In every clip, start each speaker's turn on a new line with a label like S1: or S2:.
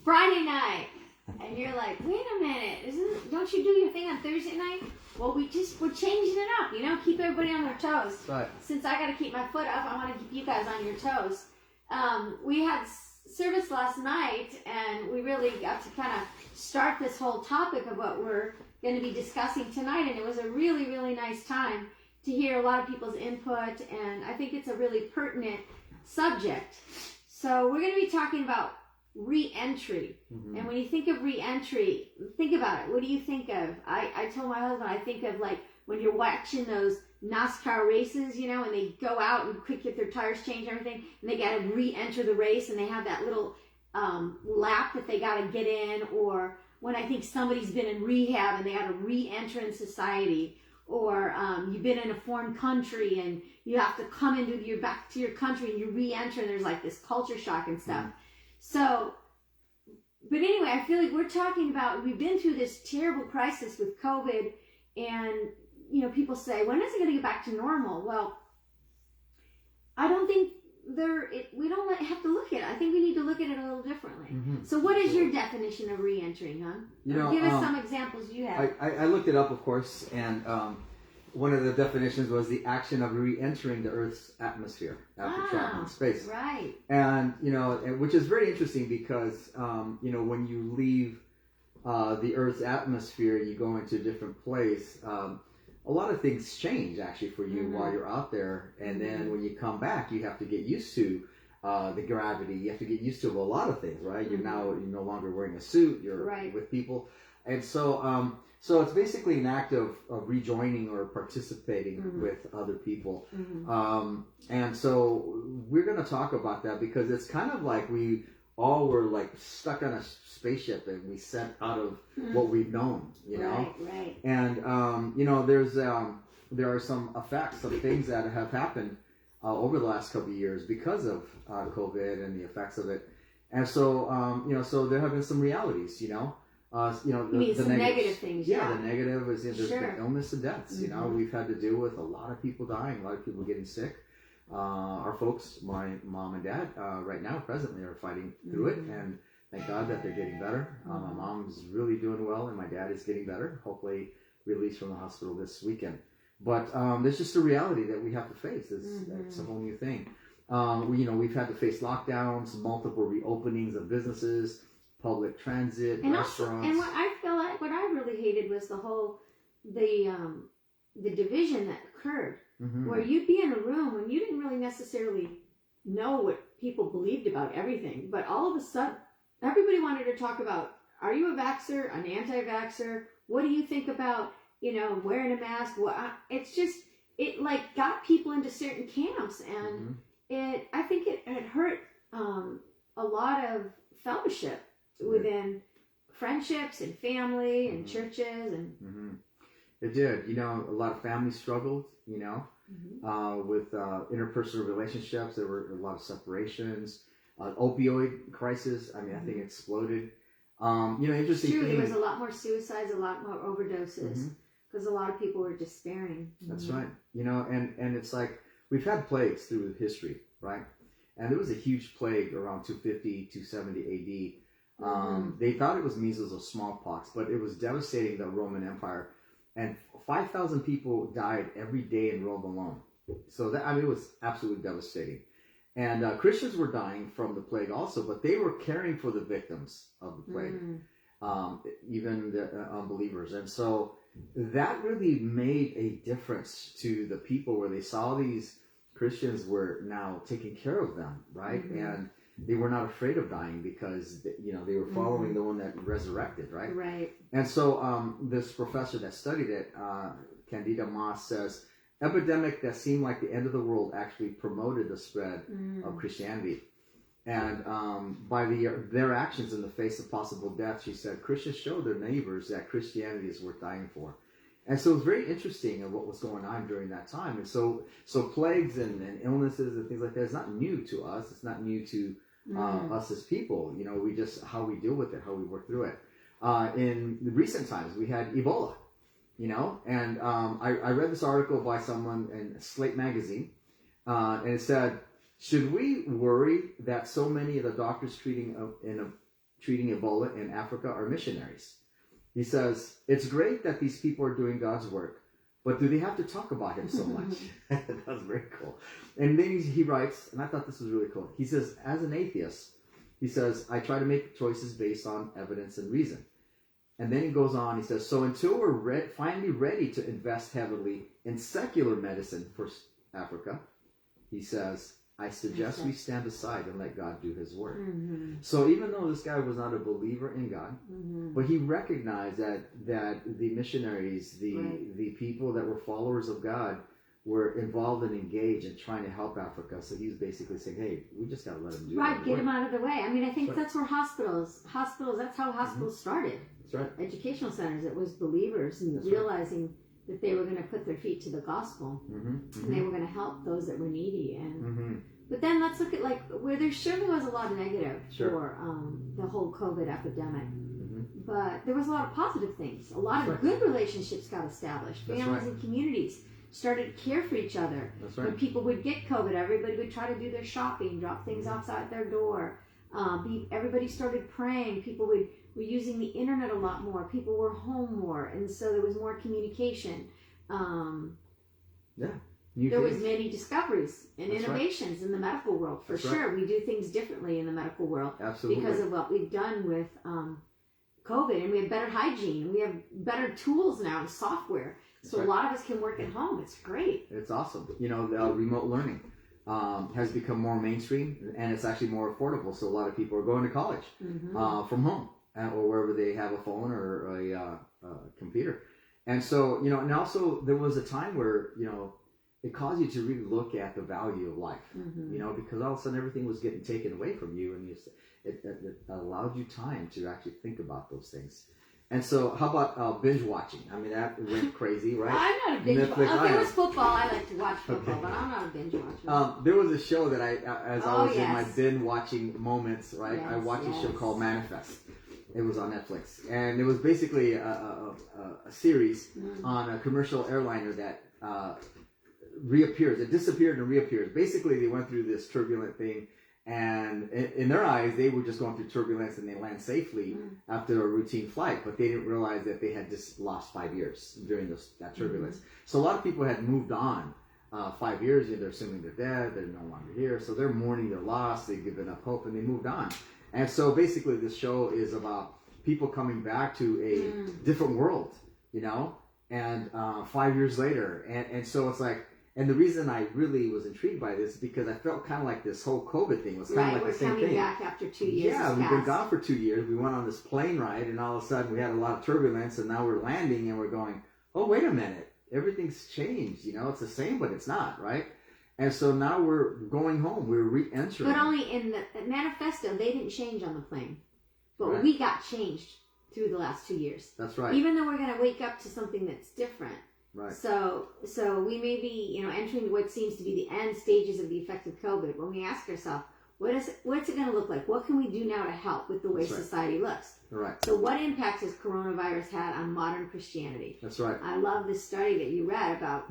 S1: Friday night, and you're like, wait a minute, don't you do your thing on Thursday night? Well, we're changing it up, keep everybody on their toes.
S2: Right.
S1: Since I got to keep my foot up, I want to keep you guys on your toes. We had service last night, and we really got to kind of start this whole topic of what we're going to be discussing tonight, and it was a really, really nice time to hear a lot of people's input, and I think it's a really pertinent subject. So we're going to be talking about re-entry. Mm-hmm. And when you think of re-entry, think about it. What do you think of? I told my husband, I think of like when you're watching those NASCAR races, and they go out and quick get their tires changed and everything, and they got to re-enter the race, and they have that little lap that they got to get in, or when I think somebody's been in rehab and they got to re-enter in society, or you've been in a foreign country and you have to come back to your country and you re-enter, and there's like this culture shock and stuff. Mm-hmm. So, but anyway, I feel like we're talking about, we've been through this terrible crisis with COVID, and people say, when is it going to get back to normal? Well, I don't think we don't have to look at it. I think we need to look at it a little differently. Mm-hmm. So what is your definition of re-entering, hon? Give us some examples you have.
S2: I looked it up, of course, and one of the definitions was the action of re-entering the Earth's atmosphere after traveling space.
S1: Right.
S2: And, which is very interesting because, when you leave the Earth's atmosphere and you go into a different place, a lot of things change actually for you while you're out there. And then when you come back, you have to get used to the gravity. You have to get used to a lot of things, right? You're no longer wearing a suit. You're with people. And so it's basically an act of rejoining or participating with other people. Mm-hmm. And so we're going to talk about that because it's kind of like we all were like stuck on a spaceship and we sent out of what we've known,
S1: Right.
S2: And, there are some effects, some things that have happened over the last couple of years because of COVID and the effects of it. And so, so there have been some realities,
S1: you mean some negative things?
S2: Yeah, the negative is there's been illness and deaths. Mm-hmm. We've had to deal with a lot of people dying, a lot of people getting sick. Our folks, my mom and dad, right now, presently, are fighting through it, and thank God that they're getting better. My mom's really doing well, and my dad is getting better. Hopefully, released from the hospital this weekend. But there's just a reality that we have to face. It's a whole new thing. We've had to face lockdowns, multiple reopenings of businesses, public transit, and restaurants.
S1: And what I feel like, what I really hated was the division that occurred, where you'd be in a room and you didn't really necessarily know what people believed about everything, but all of a sudden, everybody wanted to talk about, are you a vaxxer, an anti-vaxxer? What do you think about, wearing a mask? It like got people into certain camps, and I think it hurt a lot of fellowship within friendships and family and churches and
S2: it did. A lot of families struggled, with interpersonal relationships. There were a lot of separations. Opioid crisis, I think exploded. Interesting
S1: thing. There was
S2: thing.
S1: a lot more suicides, a lot more overdoses, because a lot of people were despairing.
S2: That's right. And it's like, we've had plagues through history, right? And there was a huge plague around 250, 270 AD. They thought it was measles or smallpox, but it was devastating the Roman Empire. And 5,000 people died every day in Rome alone. So it was absolutely devastating. And Christians were dying from the plague also, but they were caring for the victims of the plague, even the unbelievers. And so that really made a difference to the people, where they saw these Christians were now taking care of them, right? And they were not afraid of dying because, they were following the one that resurrected, right?
S1: Right.
S2: And so this professor that studied it, Candida Moss, says, epidemic that seemed like the end of the world actually promoted the spread of Christianity. And by their actions in the face of possible death, she said, Christians showed their neighbors that Christianity is worth dying for. And so it's very interesting what was going on during that time. And so plagues and illnesses and things like that is not new to us. It's not new to us as people. We just, how we deal with it, how we work through it. In the recent times, we had Ebola, and I read this article by someone in Slate magazine, and it said, should we worry that so many of the doctors treating Ebola in Africa are missionaries. He says, it's great that these people are doing God's work, but do they have to talk about him so much? That's very cool. And then he writes, and I thought this was really cool. He says, as an atheist, he says, I try to make choices based on evidence and reason. And then he goes on, he says, so until we're finally ready to invest heavily in secular medicine for Africa, he says, I suggest we stand aside and let God do his work. Mm-hmm. So even though this guy was not a believer in God, mm-hmm. but he recognized that the missionaries, the people that were followers of God were involved and engaged in trying to help Africa. So he was basically saying, hey, we just got to let him do it.
S1: Right, get him out of the way. I mean, I think that's where hospitals, that's how hospitals mm-hmm. started.
S2: That's right.
S1: Educational centers, it was believers and that's realizing right. that they were going to put their feet to the gospel mm-hmm. Mm-hmm. and they were going to help those that were needy. And mm-hmm. But then let's look at where there surely was a lot of negative for the whole COVID epidemic. Mm-hmm. But there was a lot of positive things. A lot of good relationships got established. Families and communities started to care for each other. That's right. When people would get COVID, everybody would try to do their shopping, drop things outside their door. Everybody started praying. People were using the internet a lot more. People were home more, and so there was more communication. There was many discoveries and innovations in the medical world, for sure. Right. We do things differently in the medical world because of what we've done with COVID, and we have better hygiene. We have better tools now and software. So a lot of us can work at home. It's great.
S2: It's awesome. Remote learning has become more mainstream, and it's actually more affordable. So a lot of people are going to college mm-hmm. From home or wherever they have a phone or a computer. And so, and also there was a time where, it caused you to really look at the value of life, mm-hmm. Because all of a sudden everything was getting taken away from you, and it allowed you time to actually think about those things. And so, how about binge watching? I mean, that went crazy, right?
S1: I'm not a binge watcher. If it was football, I like to watch football, but I'm not a binge watcher.
S2: There was a show that as I was in my binge watching moments, right? I watched a show called Manifest. It was on Netflix, and it was basically a series on a commercial airliner that reappears. It disappeared and reappears. Basically, they went through this turbulent thing, and in their eyes, they were just going through turbulence and they land safely after a routine flight, but they didn't realize that they had just lost 5 years during that turbulence. So a lot of people had moved on 5 years, and they're assuming they're dead, they're no longer here, so they're mourning their loss, they've given up hope, and they moved on. And so basically this show is about people coming back to a different world, and 5 years later, and so it's like, and the reason I really was intrigued by this is because I felt kind of like this whole COVID thing was kind of like the same thing.
S1: We're coming back after 2 years.
S2: Yeah, we've been gone for 2 years. We went on this plane ride, and all of a sudden we had a lot of turbulence, and now we're landing, and we're going, oh, wait a minute. Everything's changed. It's the same, but it's not, right? And so now we're going home. We're re-entering.
S1: But only in the manifesto, they didn't change on the plane. But we got changed through the last 2 years.
S2: That's right.
S1: Even though we're going to wake up to something that's different.
S2: Right.
S1: So we may be, entering what seems to be the end stages of the effect of COVID. When we ask ourselves, what's it going to look like? What can we do now to help with the way society looks?
S2: Right.
S1: So what impact has coronavirus had on modern Christianity?
S2: That's right.
S1: I love this study that you read about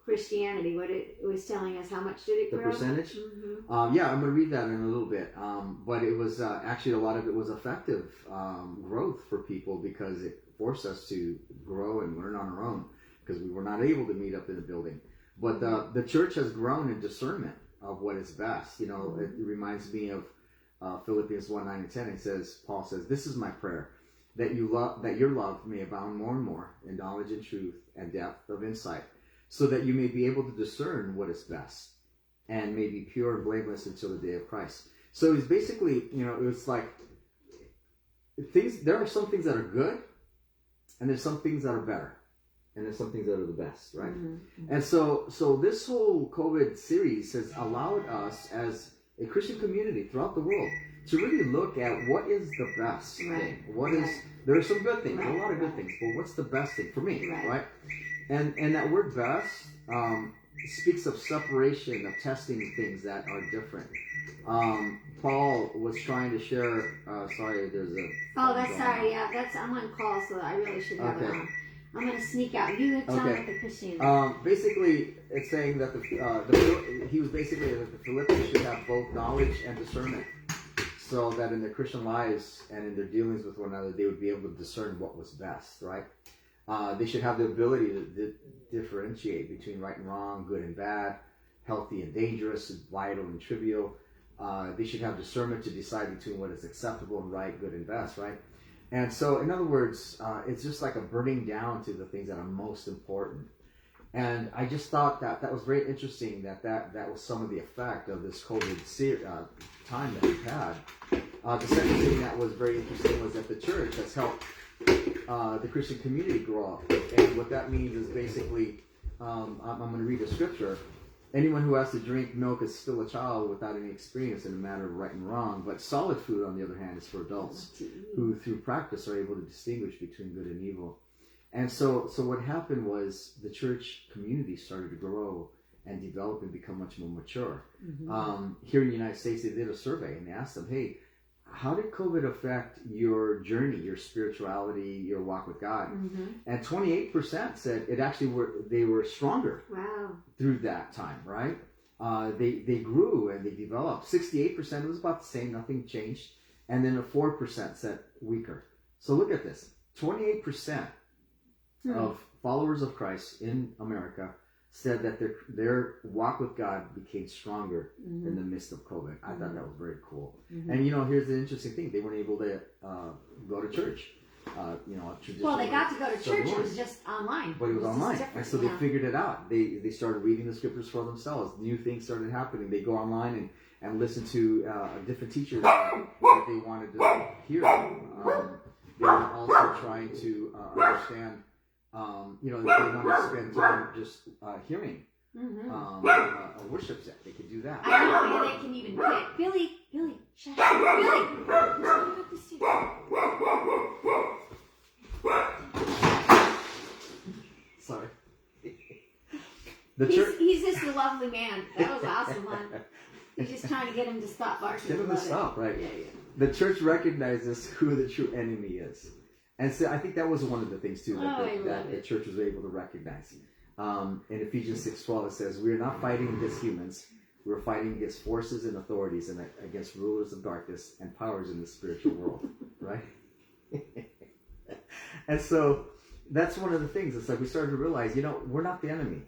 S1: Christianity. What it was telling us, how much did it grow?
S2: The percentage? Mm-hmm. I'm going to read that in a little bit. But it was actually a lot of it was effective growth for people because it forced us to grow and learn on our own, because we were not able to meet up in the building. But the church has grown in discernment of what is best. It reminds me of Philippians 1:9 and 10. It says, Paul says, "This is my prayer, that your love may abound more and more in knowledge and truth and depth of insight, so that you may be able to discern what is best, and may be pure and blameless until the day of Christ." So it's basically, it's like there are some things that are good, and there's some things that are better. And there's some things that are the best, right? Mm-hmm. And so this whole COVID series has allowed us as a Christian community throughout the world to really look at what is the best thing. There are some good things, a lot of good things, but what's the best thing for me, right? And that word best speaks of separation, of testing things that are different. Paul was trying to share, sorry, there's a...
S1: Oh, that's sorry, yeah, I'm on call, so I really should have it on. I'm going to sneak out. You tell me what the Christian
S2: basically, it's saying that he was basically that the Philippians should have both knowledge and discernment. so that in their Christian lives and in their dealings with one another, they would be able to discern what was best, right? They should have the ability to differentiate between right and wrong, good and bad, healthy and dangerous, vital and trivial. They should have discernment to decide between what is acceptable and right, good and best, right? And so, in other words, it's just like a burning down to the things that are most important. And I just thought that was very interesting that was some of the effect of this COVID time that we've had. The second thing that was very interesting was that the church has helped the Christian community grow up. And what that means is basically, I'm going to read a scripture. Anyone who has to drink milk is still a child without any experience in the matter of right and wrong. But solid food, on the other hand, is for adults who, through practice, are able to distinguish between good and evil. And so what happened was the church community started to grow and develop and become much more mature.
S1: Mm-hmm.
S2: Here in the United States, they did a survey and they asked them, hey, how did COVID affect your journey, your spirituality, your walk with God?
S1: Mm-hmm.
S2: And 28% said it actually they were stronger.
S1: Wow.
S2: Through that time, right? They grew and they developed. 68% was about the same, nothing changed. And then 4% said weaker. So look at this. 28% of followers of Christ in America said that their walk with God became stronger in the midst of COVID. I thought that was very cool. And here's the interesting thing: they weren't able to go to church.
S1: Well, they got to go to church. It was just online.
S2: But it was online, and so they figured it out. They started reading the scriptures for themselves. New things started happening. They go online and listen to different teachers that they wanted to hear. They were also trying to understand. They wanted to spend time just hearing a worship set. They could do that.
S1: I don't know. They can even pick. Billy, shut up. Billy, who's going up the stairs?
S2: Sorry.
S1: He's just a lovely man. That was awesome, huh? He's just trying to get him to stop barking.
S2: Get him to stop, right?
S1: Yeah.
S2: The church recognizes who the true enemy is. And so I think that was one of the things, too, that the church was able to recognize. In Ephesians 6:12, it says, we are not fighting against humans. We're fighting against forces and authorities and against rulers of darkness and powers in the spiritual world, right? And so that's one of the things. It's like we started to realize, we're not the enemy,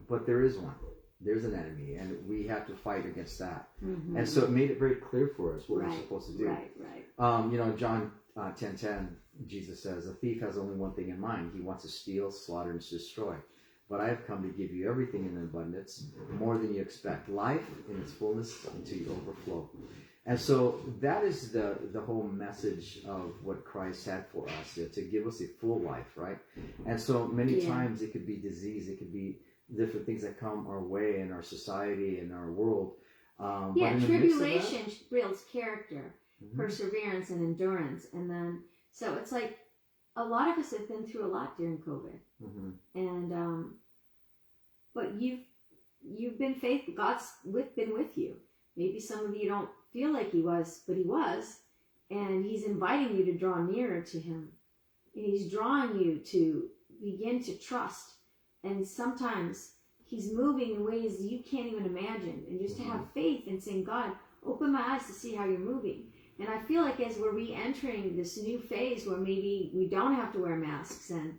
S2: but there is one. There's an enemy, and we have to fight against that. And so it made it very clear for us what we're supposed to do.
S1: Right.
S2: John 10:10, Jesus says, a thief has only one thing in mind. He wants to steal, slaughter, and destroy. But I have come to give you everything in abundance, more than you expect. Life in its fullness until you overflow. And so that is the whole message of what Christ had for us, to give us a full life, right? And so many times it could be disease, it could be different things that come our way in our society, in our world.
S1: But tribulation builds character, perseverance, and endurance. And then, so it's like a lot of us have been through a lot during COVID. And, but you've been faithful. God's been with you. Maybe some of you don't feel like he was, but he was. And he's inviting you to draw nearer to him. And he's drawing you to begin to trust. And sometimes he's moving in ways you can't even imagine. And just to have faith and saying, God, open my eyes to see how you're moving. And I feel like as we're re-entering this new phase where maybe we don't have to wear masks and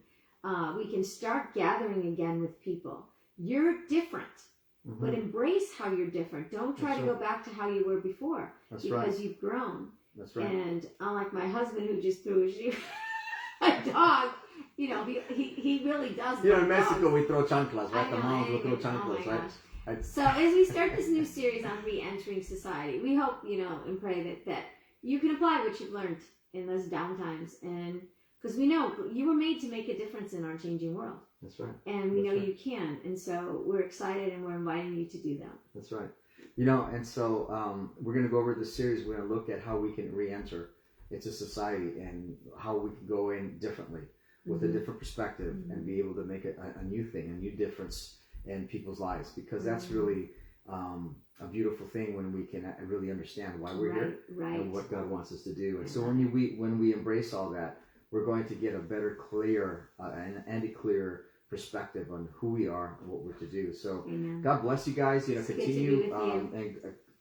S1: we can start gathering again with people. You're different, but embrace how you're different. Don't try to go back to how you were before because you've grown.
S2: That's right.
S1: And unlike my husband who just threw a dog, he really does.
S2: In Mexico we throw chanclas, right? The moms will throw chanclas, right?
S1: So as we start this new series on re-entering society, we hope, and pray that you can apply what you've learned in those downtimes. And because we know you were made to make a difference in our changing world.
S2: That's right.
S1: And we know you can. And so we're excited and we're inviting you to do that.
S2: That's right. And so we're going to go over this series. We're going to look at how we can re-enter into society and how we can go in differently with a different perspective and be able to make a new thing, a new difference in people's lives. Because that's really a beautiful thing when we can really understand why we're here and what God wants us to do. And so when we embrace all that, we're going to get a better, clear, and a clear perspective on who we are and what we're to do. So God bless you guys. Continue and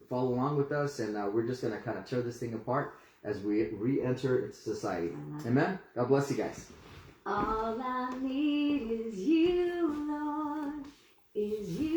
S2: follow along with us, and we're just going to kind of tear this thing apart as we re-enter into society. Amen? God bless you guys.
S1: All I need is you, Lord, is you.